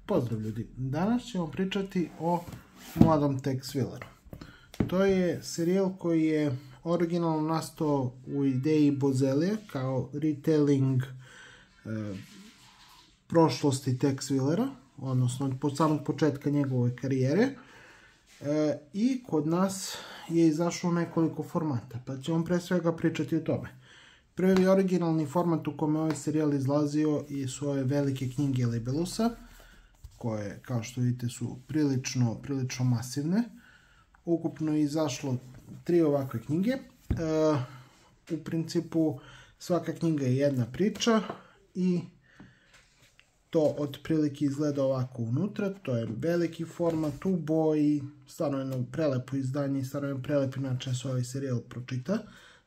Pozdrav ljudi, danas ćemo pričati o mladom Tex Willeru. To je serijal koji je originalno nastao u ideji Bozzellija kao retelling prošlosti Tex Willera, odnosno od samog početka njegove karijere, i kod nas je izašlo nekoliko formata, pa ćemo pre svega pričati o tome. Prvi originalni format u kome ovaj serijal izlazio su ove velike knjige Libelusa, koje, kao što vidite, su prilično masivne. Ukupno je izašlo 3 ovakve knjige. U principu svaka knjiga je jedna priča i to otprilike izgleda ovako unutra. To je veliki format u boji, stvarno jedno prelepo izdanje i stvarno je prelepi način se ovaj serijal pročita.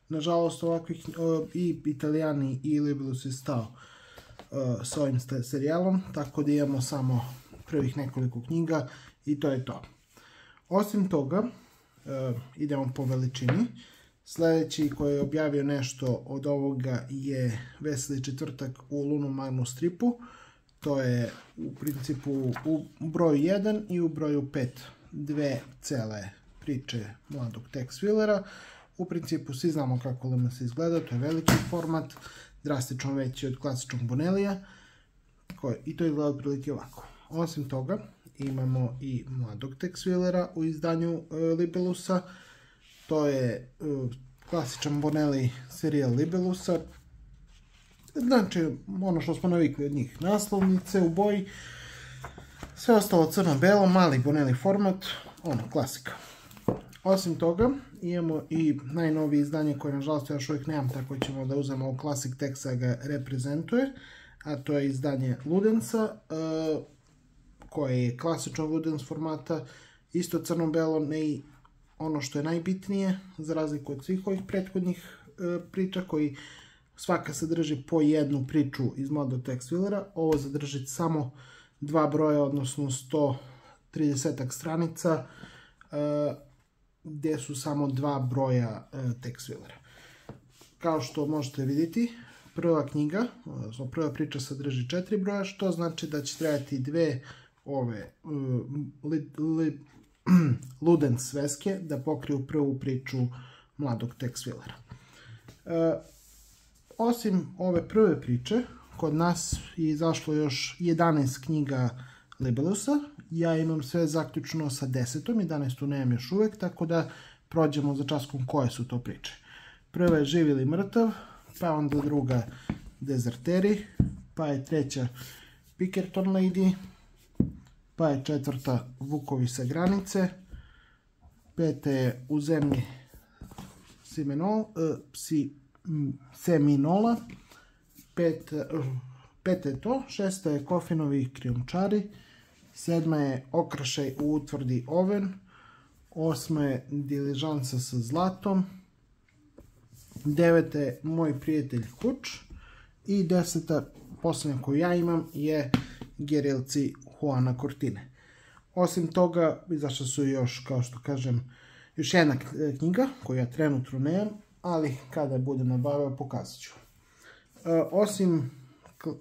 Nažalost, ovakvih i Italijani i Libelus je stao s ovim serijalom, tako da imamo samo prvih nekoliko knjiga i to je to. Osim toga, idemo po veličini. Sljedeći koji je objavio nešto od ovoga je Veseli četvrtak u Lunom Magnus stripu. To je u principu u broju 1 i u broju 5 dve cele priče mladog Tex Willera. U principu svi znamo kako LMS izgleda, to je veliki format, drastično veći od klasičnog Bonellija, i to izgleda otprilike ovako. Osim toga, imamo i mladog Tex Willera u izdanju Libelusa. To je klasičan Bonelli serijal Libelusa. Znači, ono što smo navikli od njih, naslovnice u boji, sve ostalo crno-belo, mali Bonelli format, klasika. Osim toga, imamo i najnovije izdanje koje, nažalost, još uvijek nemam, tako ćemo da uzmemo ovo Classic Texa ga reprezentuje, a to je izdanje Ludensa, koje je klasično Ludens formata, isto crno-belo, ne ono što je najbitnije, za razliku od svih ovih prethodnih priča, koji svaka sadrži po jednu priču iz mladog Tex Willera. Ovo zadrži samo 2 broja, odnosno 130 stranica, gdje su samo 2 broja Tex Willera. Kao što možete vidjeti, prva knjiga, odnosno prva priča sadrži 4 broja, što znači da će trebati 2 ove Ludens sveske da pokriju prvu priču mladog Tex Willera. Osim ove prve priče, kod nas je izašlo još 11 knjiga Libelusa. Ja imam sve zaključno sa 10. 11. nemam još uvijek, tako da prođemo za časkom koje su to priče. Prva je Živ ili mrtav, pa onda druga Dezerteri, pa je treća Pinkerton Lady, pa je četvrta Vukovi sa granice, peta je U zemlji Seminola, peta je to, šesta je Kofinovi krijumčari, 7. je Okrašaj u utvrdi Oven, 8. je Diližansa sa zlatom, 9. je Moj prijatelj Huč i 10. posljednja koju ja imam je Gerilci Juana Cortine. Osim toga, izašla su još, kao što kažem, još jedna knjiga koju ja trenutno nemam, ali kada budem nabavio pokazat ću. Osim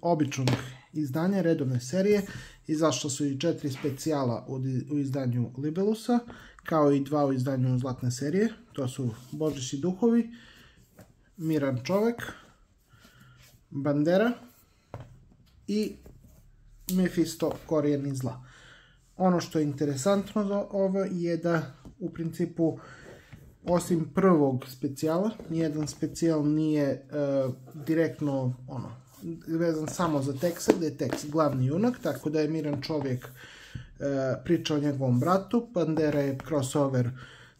običnog izdanja, redovne serije, izašla su i 4 specijala u izdanju Libelusa, kao i 2 u izdanju Zlatne serije. To su Božić i duhovi, Miran čovek, Bandera i Mephisto korijeni zla. Ono što je interesantno za ovo je da u principu osim prvog specijala, nijedan specijal nije direktno vezan samo za Texa, gdje je Tex glavni junak, tako da je Miran čovjek priča o njegovom bratu, Bandera je crossover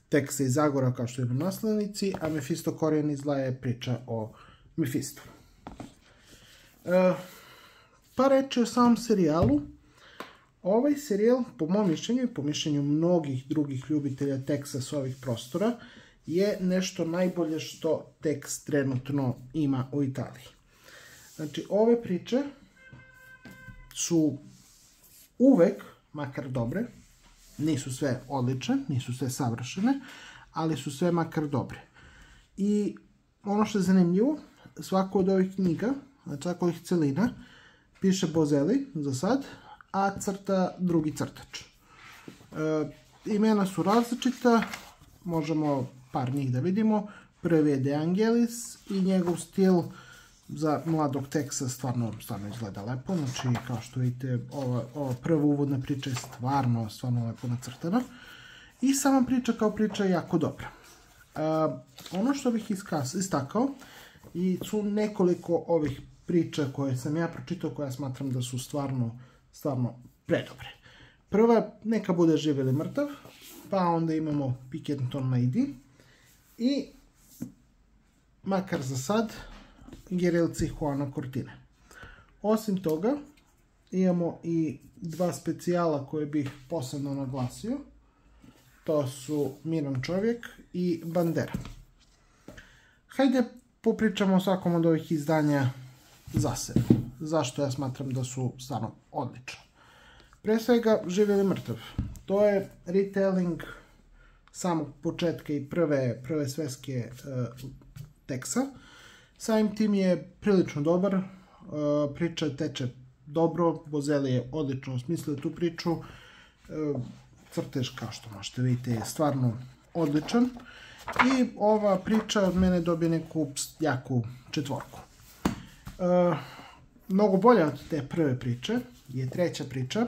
Texa i Zagora kao što je na naslovnici, a Mephisto korijeni zla je priča o Mephistu. Pa reći o samom serijalu. Ovaj serijal, po mom mišljenju i po mišljenju mnogih drugih ljubitelja Texa s ovih prostora, je nešto najbolje što Tex trenutno ima u Italiji. Znači, ove priče su uvek, makar dobre, nisu sve odlične, nisu sve savršene, ali su sve makar dobre. I ono što je zanimljivo, svako od ovih knjiga, znači svako ovih celina, piše Bozzelli za sad, a crta drugi crtač. Imena su različita, možemo par njih da vidimo. Prvi je De Angelis i njegov stil za mladog Texa stvarno izgleda lepo. Znači, kao što vidite, ova prva uvodna priča je stvarno lepo nacrtana. I sama priča kao priča je jako dobra. Ono što bih istakao i su nekoliko ovih priča koje sam ja pročitao, koje smatram da su stvarno predobre. Prva, Neka bude živ ili mrtav, pa onda imamo Pinkerton Lady i, makar za sad, Gerilci Juana Cortine. Osim toga, imamo i dva specijala koje bih posebno naglasio. To su Miran čovjek i Bandera. Hajde popričamo o svakom od ovih izdanja za sebe. Zašto ja smatram da su stvarno odlični. Pre svega, Živ ili mrtav. To je retelling samog početka i prve sveske Texa. Samim tim je prilično dobar, priča teče dobro, Bozelli je odlično osmislio tu priču, crtež, kao što možete vidjeti, je stvarno odličan i ova priča od mene dobije neku jaku 4. Mnogo bolja od te prve priče je treća priča,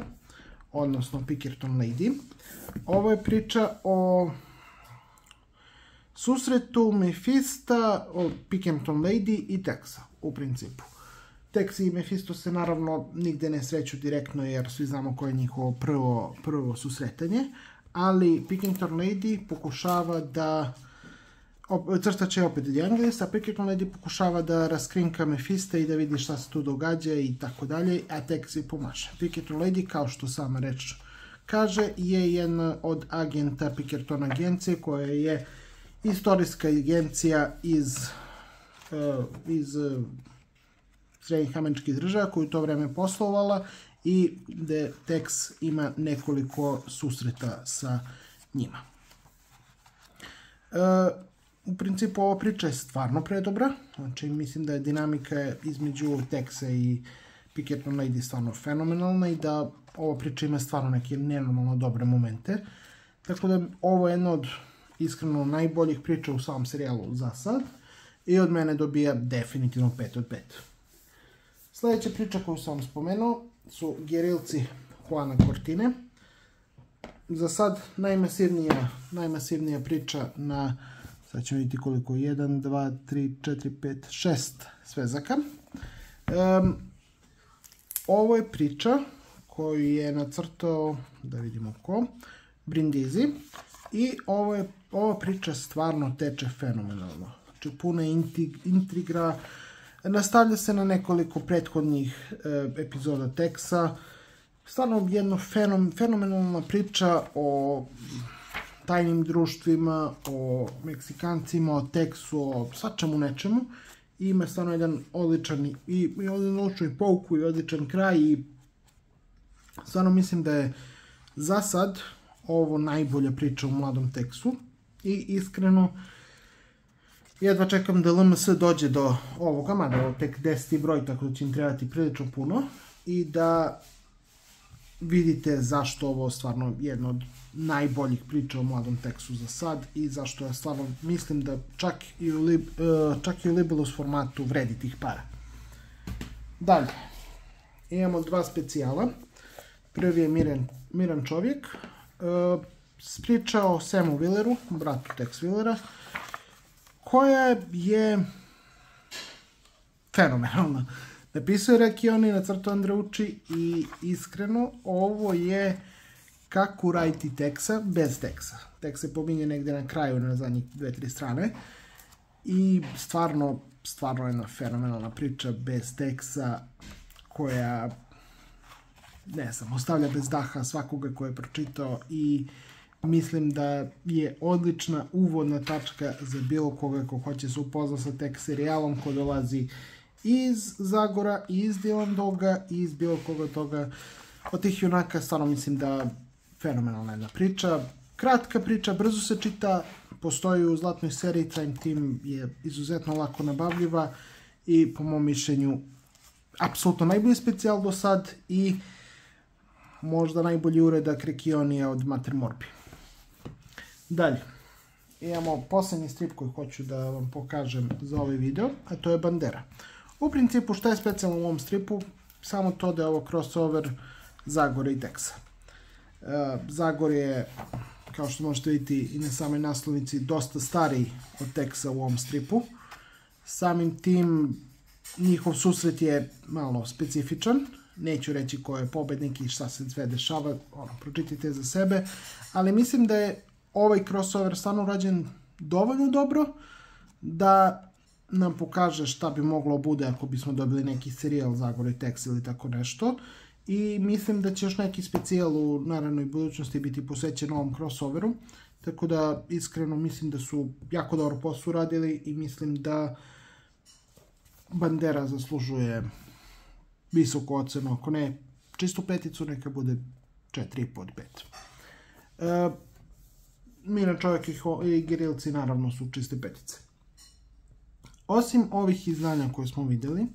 odnosno Pinkerton Lady. Ovo je priča o susretu Mefista, o Pinkerton Lady i Texa, u principu. Tex i Mephisto se naravno nigde ne sreću direktno, jer svi znamo koje je njihovo prvo susretanje, ali Pinkerton Lady pokušava da crtač je opet De Angelis, a Pinkerton Lady pokušava da raskrinka Mephista i da vidi šta se tu događa i tako dalje, a Tex je pomaže. Pinkerton Lady, kao što sama reč kaže, je jedna od agenta Pinkerton agencije, koja je istorijska agencija iz Srednjih američkih država, koju u to vreme poslovala i gde Tex ima nekoliko susreta sa njima. U principu ova priča je stvarno predobra, znači mislim da je dinamika između Texa i Pinkerton Lady stvarno fenomenalna i da ova priča ima stvarno neke nenormalno dobre momente, tako da ovo je jedna od iskreno najboljih priča u samom serijalu za sad i od mene dobija definitivno 5 od 5. Sljedeća priča koju sam vam spomenuo su Gerilci Juana Cortine. Za sad najmasivnija priča na, sad ćemo vidjeti koliko, 1, 2, 3, 4, 5, 6 svezaka. Ovo je priča koju je nacrtao, da vidimo ko, Brindisi, i ova priča stvarno teče fenomenalno. Znači puna intriga, nastavlja se na nekoliko prethodnih epizoda Texa. Stvarno jedna fenomenalna priča o tajnim društvima, o Meksikancima, o Texu, o svačemu nečemu. I ima stvarno jedan odličan i odličan pouku i odličan kraj i stvarno mislim da je za sad ovo najbolja priča u mladom Texu i iskreno jedva čekam da LMS dođe do ovoga, mada je ovo tek 10. broj, tako da će im trebati prilično puno, i da vidite zašto ovo stvarno jedna od najboljih priča o mladom Texu za sad i zašto ja stvarno mislim da čak i u Libellus formatu vredi tih para. Dalje, imamo dva specijala. Prvi je Miran čovjek, priča o Samu Willeru, bratu Tex Willera, koja je fenomenalna. Napisao je Recchioni, nacrtao Andreucci i iskreno ovo je kako uraditi Texa bez Texa. Tex se pominje negdje na kraju na zadnjih 2-3 strane i stvarno jedna fenomenalna priča bez Texa koja, ne znam, ostavlja bez daha svakoga ko je pročitao i mislim da je odlična uvodna tačka za bilo koga ko hoće se upoznati sa Tex serijalom, ko dolazi iz Zagora, iz Dylan Doga i iz bilo koga toga od tih junaka. Stvarno mislim da fenomenalna jedna priča. Kratka priča, brzo se čita, postoji u zlatnoj seriji, Time Team je izuzetno lako nabavljiva i po mom mišljenju apsolutno najbolji specijal do sad i možda najbolji uradak Rekionija od Mater Morbi. Dalje, imamo posljednji strip koji hoću da vam pokažem za ovaj video, a to je Bandera. U principu šta je specijalno u ovom stripu? Samo to da je ovo crossover Zagore i Texa. Zagor je, kao što možete vidjeti i na samoj naslovnici, dosta stariji od Texa u ovom stripu. Samim tim njihov susret je malo specifičan. Neću reći ko je pobednik i šta se sve dešava, pročitajte za sebe, ali mislim da je ovaj crossover stvarno urađen dovoljno dobro da nam pokaže šta bi moglo bude ako bismo dobili neki serijal Zagor i Tex ili tako nešto. I mislim da će još neki specijal u naravnoj budućnosti biti posvećen ovom crossoveru, tako da iskreno mislim da su jako dobro posao uradili i mislim da Bandera zaslužuje visoku ocenu, ako ne čistu peticu, neka bude 4,5 od 5. Miran čovjek i Gerilci naravno su čiste petice. Osim ovih izdanja koje smo vidjeli,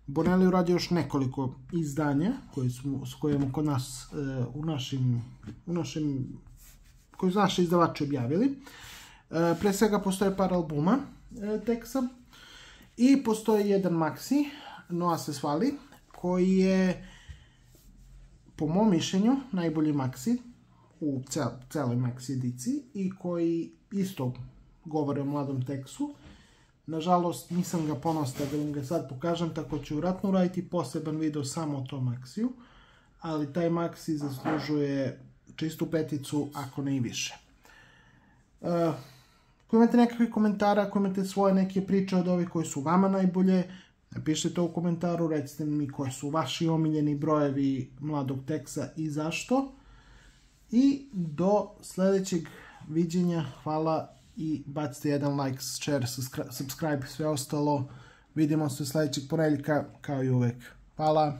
Bonelli uradio još nekoliko izdanja koje smo kod nas koji su naši izdavači objavili. Pre svega postoje par albuma Texa i postoji jedan maxi, Noa se svali, koji je po mom mišljenju najbolji maxi u celoj maxi ediciji i koji isto govore o mladom Texu. Nažalost, nisam ga ponosio da vam ga sad pokažem, tako ću vratno uraditi poseban video samo o tom maxiju, ali taj maxi zaslužuje čistu peticu, ako ne i više. Ako imate nekakve komentara, ako imate svoje neke priče od ovih koji su vama najbolje, napišite to u komentaru, recite mi koji su vaši omiljeni brojevi mladog Texa i zašto. I do sljedećeg viđenja, hvala i bacite jedan like, share, subscribe, sve ostalo. Vidimo se sljedećeg ponedjeljka kao i uvek. Hvala!